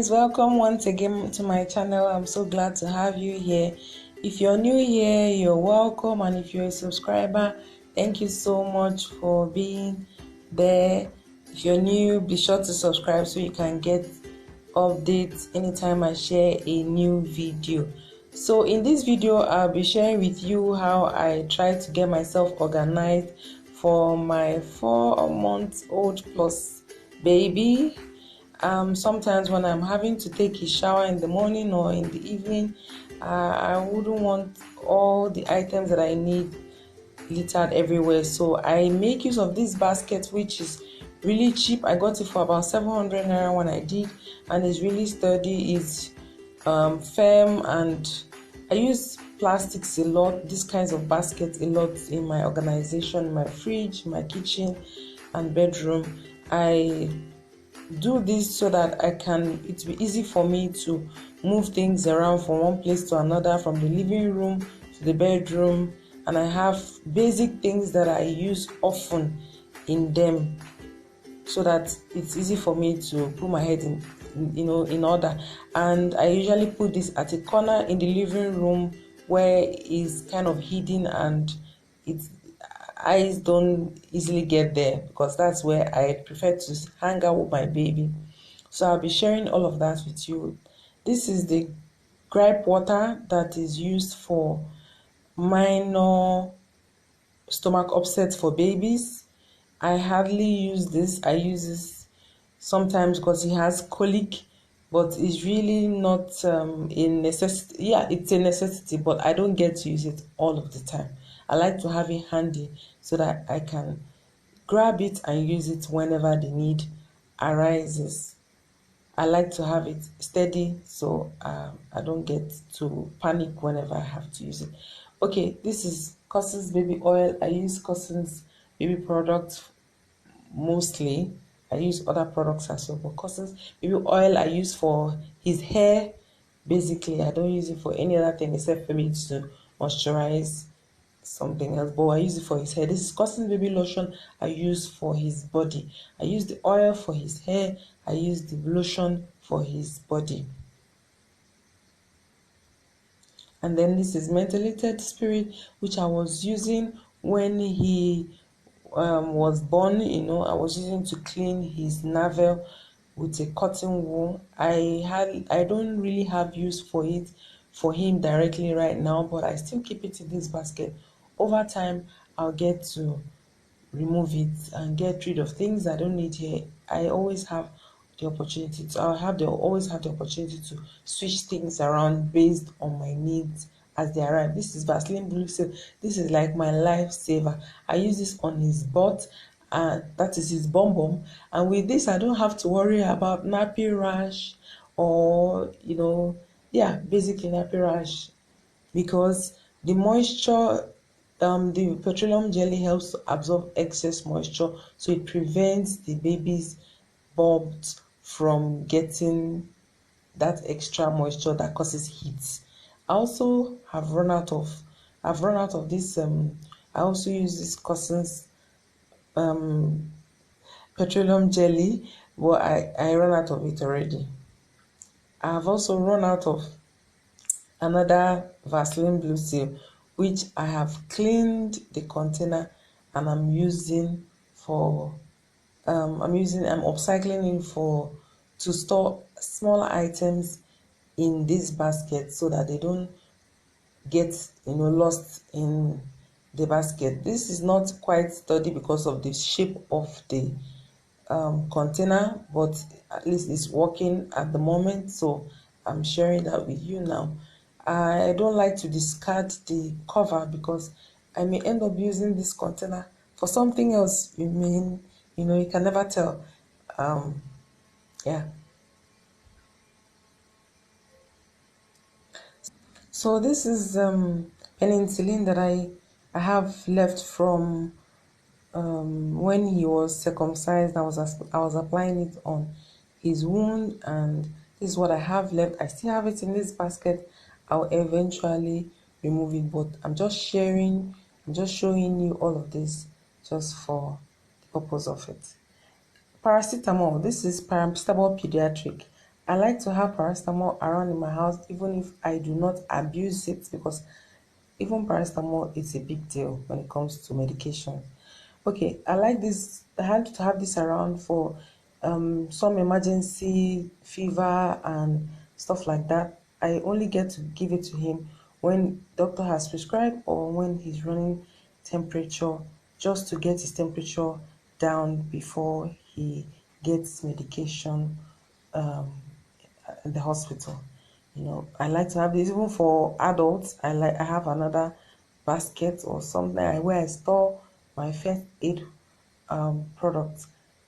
guys, welcome once again to my channel. I'm so glad to have you here. If you're new here, you're welcome, and if you're a subscriber, thank you so much for being there. If you're new, be sure to subscribe so you can get updates anytime I share a new video. So in this video, I'll be sharing with you how I try to get myself organized for my 4-month-old plus baby. Sometimes when I'm having to take a shower in the morning or in the evening, I wouldn't want all the items that I need littered everywhere. So I make use of this basket, which is really cheap. I got it for about 700 naira when I did, and it's really sturdy. It's firm, and I use plastics a lot, these kinds of baskets a lot in my organization, my fridge, my kitchen and bedroom. I do this so that it'll be easy for me to move things around from one place to another, from the living room to the bedroom, and I have basic things that I use often in them so that it's easy for me to put my head in order. And I usually put this at a corner in the living room where it's kind of hidden and it's eyes don't easily get there, because that's where I prefer to hang out with my baby. So I'll be sharing all of that with you. This is the gripe water that is used for minor stomach upset for babies. I hardly use this. I use this sometimes because he has colic, but it's really not a necessity. Yeah, it's a necessity, but I don't get to use it all of the time. I like to have it handy so that I can grab it and use it whenever the need arises. I like to have it steady so I don't get to panic whenever I have to use it. Okay, this is Cousins baby oil. I use Cousins baby products mostly. I use other products as well, but Cousins baby oil I use for his hair. Basically, I don't use it for any other thing except for me to moisturize something else, but I use it for his hair. This is Cousins baby lotion I use for his body. I use the oil for his hair. I use the lotion for his body. And then this is Mentholated Spirit, which I was using when he was born. I was using to clean his navel with a cotton wool. I don't really have use for it for him directly right now, but I still keep it in this basket. Over time, I'll get to remove it and get rid of things I don't need here. I always have the opportunity to always have the opportunity to switch things around based on my needs as they arrive. This is Vaseline Blue Seal. This is like my lifesaver. I use this on his butt, and that is his bum bum. And with this, I don't have to worry about nappy rash or basically nappy rash, because the moisture, the petroleum jelly helps to absorb excess moisture, so it prevents the baby's bulbs from getting that extra moisture that causes heat. I also have run out of this. I also use this Cousins petroleum jelly, but I run out of it already. I have also run out of another Vaseline Blue Seal, which I have cleaned the container and I'm using for I'm upcycling it to store smaller items in this basket so that they don't get lost in the basket. This is not quite sturdy because of the shape of the container, but at least it's working at the moment, so I'm sharing that with you now. I don't like to discard the cover because I may end up using this container for something else. You can never tell. Yeah. So this is penicillin that I have left from when he was circumcised. I was applying it on his wound, and this is what I have left. I still have it in this basket. I'll eventually remove it, but I'm just showing you all of this just for the purpose of it. Paracetamol. This is paracetamol pediatric. I like to have paracetamol around in my house even if I do not abuse it, because even paracetamol is a big deal when it comes to medication. Okay, I like this. I had to have this around for some emergency fever and stuff like that. I only get to give it to him when doctor has prescribed or when he's running temperature, just to get his temperature down before he gets medication in the hospital. I like to have this even for adults. I have another basket or something where I store my first aid products,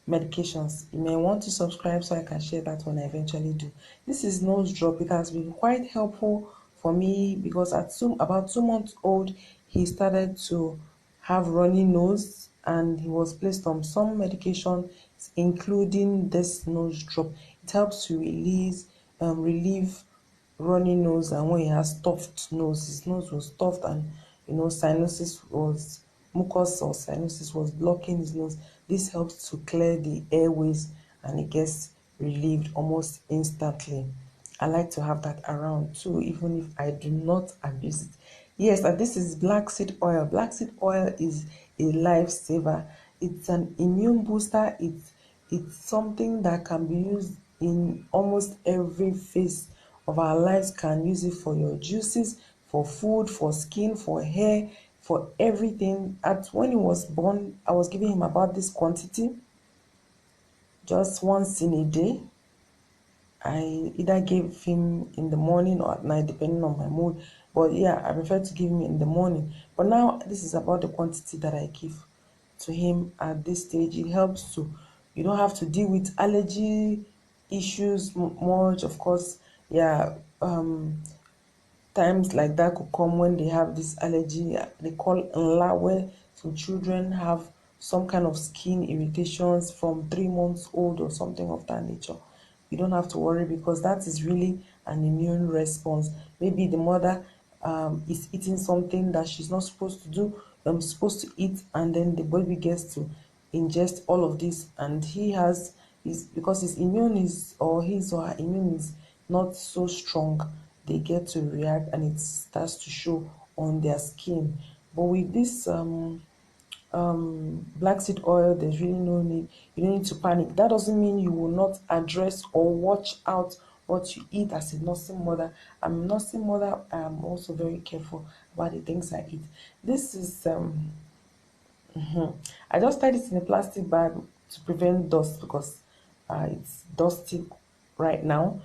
medications. You may want to subscribe so I can share that when I eventually do. This is nose drop. It has been quite helpful for me because about 2 months old, he started to have runny nose and he was placed on some medication, including this nose drop. It helps to relieve runny nose, and when he has stuffed nose, his nose was stuffed, and sinuses was mucus or sinuses was blocking his nose. This helps to clear the airways and it gets relieved almost instantly. I like to have that around too, even if I do not abuse it. Yes, and this is black seed oil. Black seed oil is a lifesaver. It's an immune booster. It's something that can be used in almost every phase of our lives. Can use it for your juices, for food, for skin, for hair, for everything. At when he was born, I was giving him about this quantity just once in a day. I either gave him in the morning or at night, depending on my mood. But yeah, I prefer to give him in the morning. But now this is about the quantity that I give to him at this stage. It helps to, you don't have to deal with allergy issues much. Of course, yeah, times like that could come when they have this allergy they call nla, where some children have some kind of skin irritations from 3 months old or something of that nature. You don't have to worry because that is really an immune response. Maybe the mother is eating something that she's not supposed to do, supposed to eat, and then the baby gets to ingest all of this, and he has his, because his immune is, or his or her immune is not so strong, they get to react and it starts to show on their skin. But with this black seed oil, there's really no need. You don't need to panic. That doesn't mean you will not address or watch out what you eat. As a nursing mother, I'm a nursing mother, I'm also very careful about the things I eat. This is I just tied it in a plastic bag to prevent dust because it's dusty right now.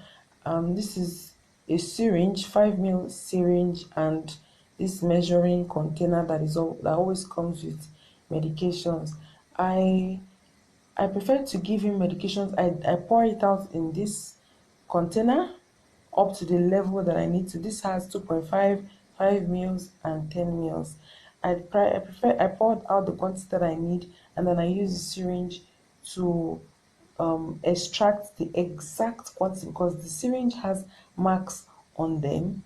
This is a syringe, 5 ml syringe, and this measuring container that always comes with medications. I I prefer to give him medications. I pour it out in this container up to the level that I need to. This has 2.5, 5 mils, and 10 mils. I poured out the quantity that I need, and then I use the syringe to extract the exact quantity, because the syringe has marks on them,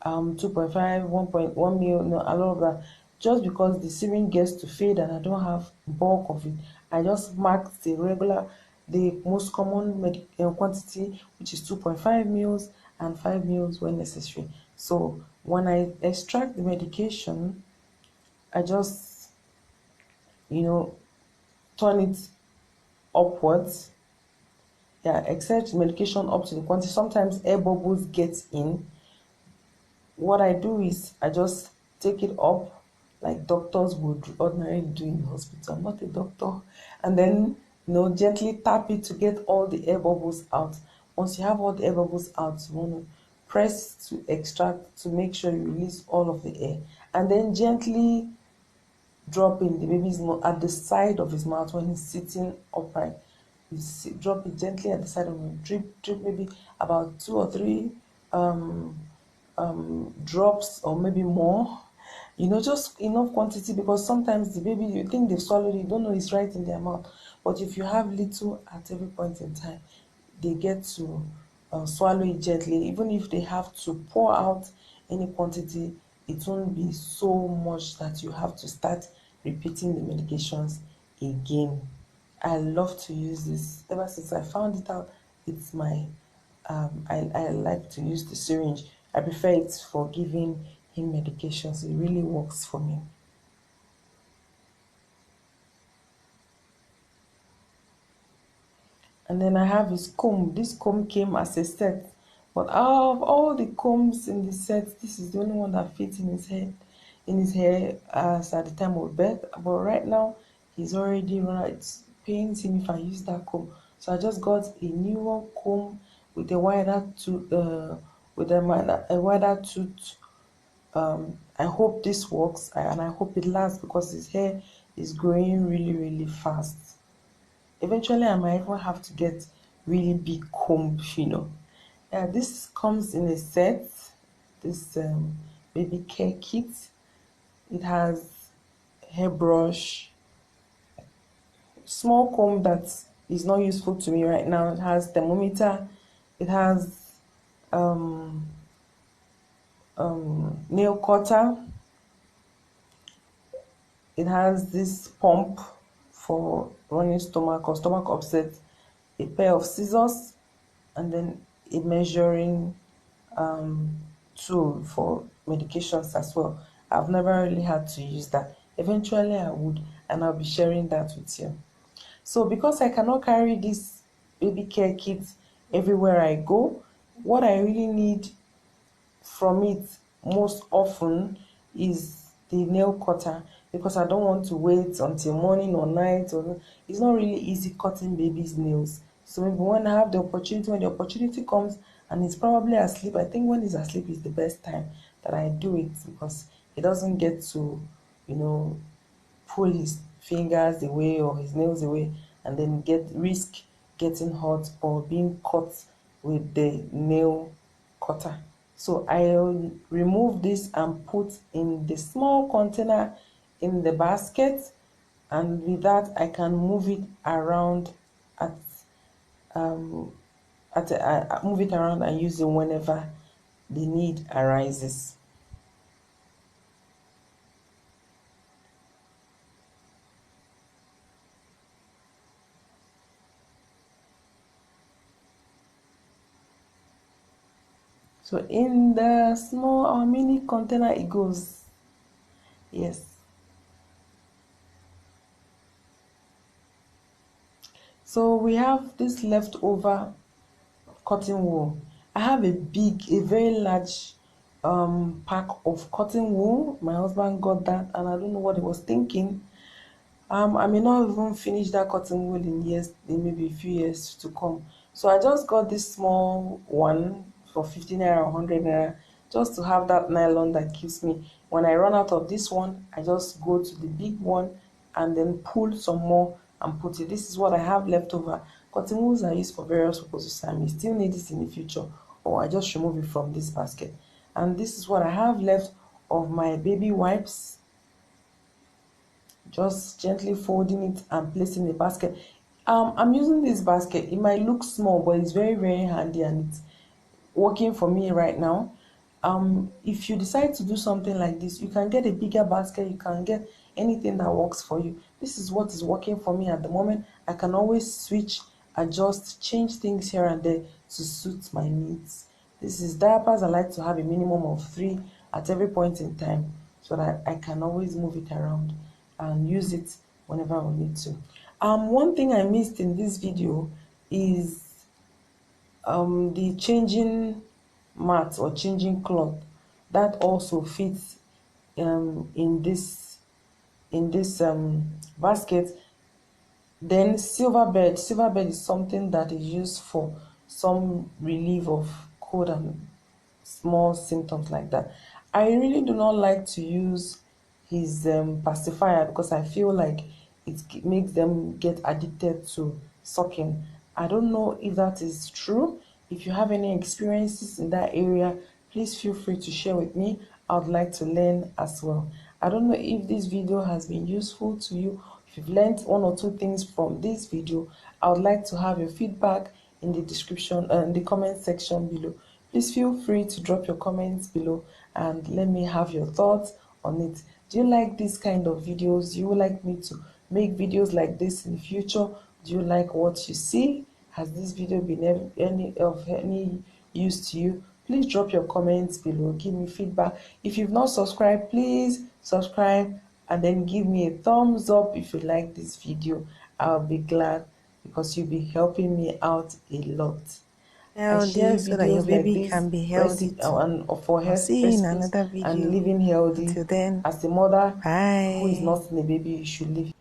2.5, 1.1 mil, no, a lot of that. Just because the syringe gets to fade and I don't have bulk of it, I just mark the most common quantity, which is 2.5 mils and 5 mils when necessary. So when I extract the medication, I just, you know, turn it upwards. Yeah, except medication up to the quantity. Sometimes air bubbles get in. What I do is I just take it up like doctors would ordinarily do in the hospital. I'm not a doctor. And then, gently tap it to get all the air bubbles out. Once you have all the air bubbles out, you want to press to extract to make sure you release all of the air. And then gently drop in the baby's mouth at the side of his mouth when he's sitting upright. Drop it gently at the side of him. Drip maybe about 2 or 3 drops, or maybe more, just enough quantity, because sometimes the baby, you think they've swallowed it, you don't know it's right in their mouth. But if you have little at every point in time, they get to swallow it gently. Even if they have to pour out any quantity, it won't be so much that you have to start repeating the medications again. I love to use this. Ever since I found it out, it's my I like to use the syringe. I prefer it for giving him medications. It really works for me. And then I have his comb. This comb came as a set, but out of all the combs in the set, this is the only one that fits in his head, in his hair, as at the time of birth. But right now, he's already run out. It pains him if I use that comb, so I just got a newer comb with a wider tooth, a wider tooth. I hope this works, and I hope it lasts because his hair is growing really, really fast. Eventually, I might even have to get really big comb, you know. This comes in a set, this baby care kit. It has hairbrush, small comb that is not useful to me right now. It has thermometer, it has um, nail cutter, it has this pump for running stomach or stomach upset, a pair of scissors, and then a measuring tool for medications as well. I've never really had to use that. Eventually I would, and I'll be sharing that with you. So because I cannot carry this baby care kit everywhere I go, what I really need from it most often is the nail cutter, because I don't want to wait until morning or night, or it's not really easy cutting baby's nails. So maybe when I have the opportunity, when the opportunity comes and he's probably asleep, I think when he's asleep is the best time that I do it, because he doesn't get to, you know, pull his fingers away or his nails away and then risk getting hurt or being cut with the nail cutter. So I'll remove this and put in the small container in the basket, and with that I can move it around at um move it around and use it whenever the need arises. So in the small or mini container it goes. Yes. So we have this leftover cotton wool. I have a very large pack of cotton wool. My husband got that, and I don't know what he was thinking. I may not even finish that cotton wool in maybe a few years to come. So I just got this small one for 50 naira or 100 naira, just to have that nylon that keeps me. When I run out of this one, I just go to the big one and then pull some more and put it. This is what I have left over. Cotton wools are used for various purposes. I may still need this in the future, or I just remove it from this basket. And this is what I have left of my baby wipes, just gently folding it and placing the basket. I'm using this basket. It might look small, but it's very, very handy, and it's working for me right now. If you decide to do something like this, you can get a bigger basket, you can get anything that works for you. This is what is working for me at the moment. I can always switch, adjust, change things here and there to suit my needs. This is diapers. I like to have a minimum of 3 at every point in time, so that I can always move it around and use it whenever we need to. One thing I missed in this video is the changing mat or changing cloth. That also fits in this basket. Then silver bed is something that is used for some relief of cold and small symptoms like that. I really do not like to use his pacifier, because I feel like makes them get addicted to sucking. I don't know if that is true. If you have any experiences in that area, please feel free to share with me. I would like to learn as well. I don't know if this video has been useful to you. If you've learned one or two things from this video, I would like to have your feedback in the description in the comment section below. Please feel free to drop your comments below and let me have your thoughts on it. Do you like this kind of videos? Do you like me to make videos like this in the future? Do you like what you see? Has this video been any use to you? Please drop your comments below, give me feedback. If you've not subscribed, please subscribe and then give me a thumbs up if you like this video. I'll be glad because you'll be helping me out a lot. I share Healthy so that your videos like baby this can be healthy recipe too. and for I'll health see you in recipes another and video. living healthy. Until then, As a mother who is bye. not in a baby, you should live